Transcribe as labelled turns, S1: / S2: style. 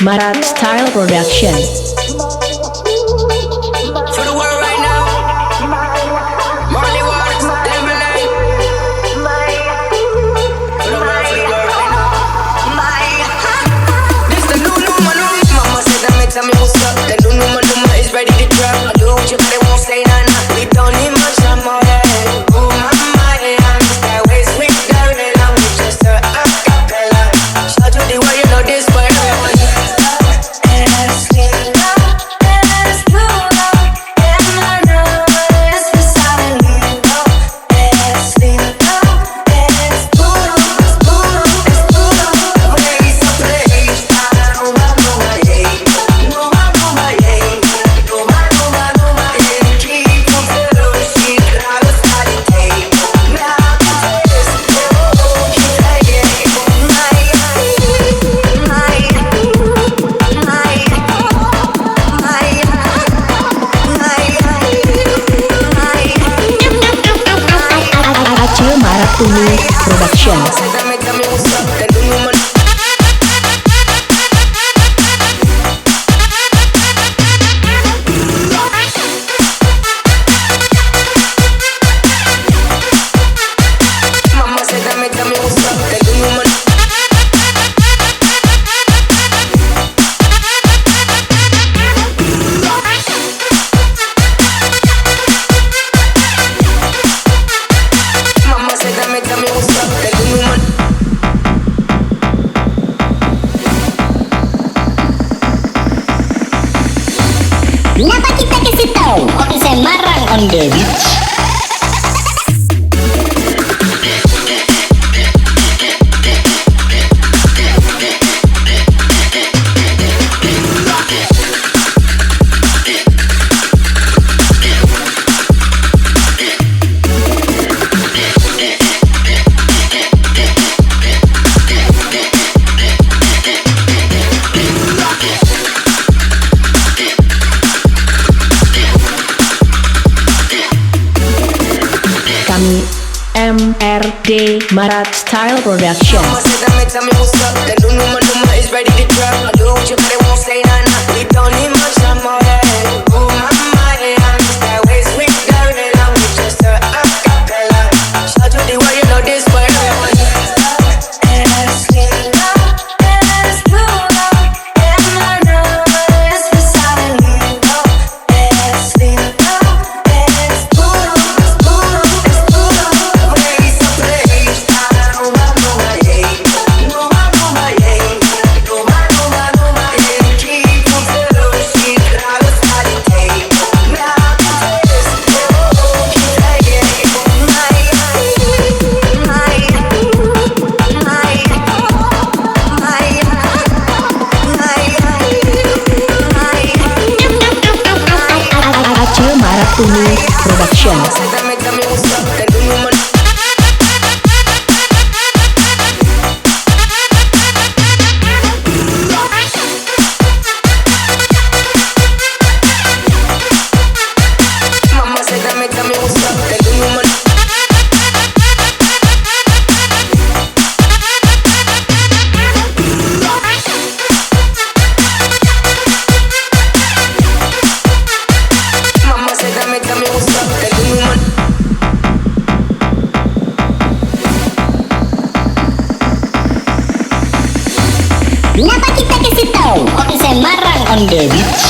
S1: Barat Style Production.
S2: For the world right now, Marley Waters, Lemonade. For the world right now. This the new Numa. Mama said that me tell me what's up. The new Numa is ready to drop. I do what you got, it won't say nah. We don't need much, I'm all that. Oh mama, yeah, I'm just that way sweet, Gorilla. We just a acapella. Shout to the world, you know this boy.
S1: Production.
S3: Kenapa kita kasih tahu? Oke, saya marang on the beach.
S1: Barat Style Production.
S2: Mama said that me tell me what's up. The new Numa is ready to drop. I do what you got, it won't say nah. We don't need much, I'm all that. Oh mama, yeah, I'm just that way sweet, Gorilla. We just a acapella. Shout to the world, you know this boy.
S1: Production.
S3: Kenapa kita kasih tahu? Oke, saya marang on the beach.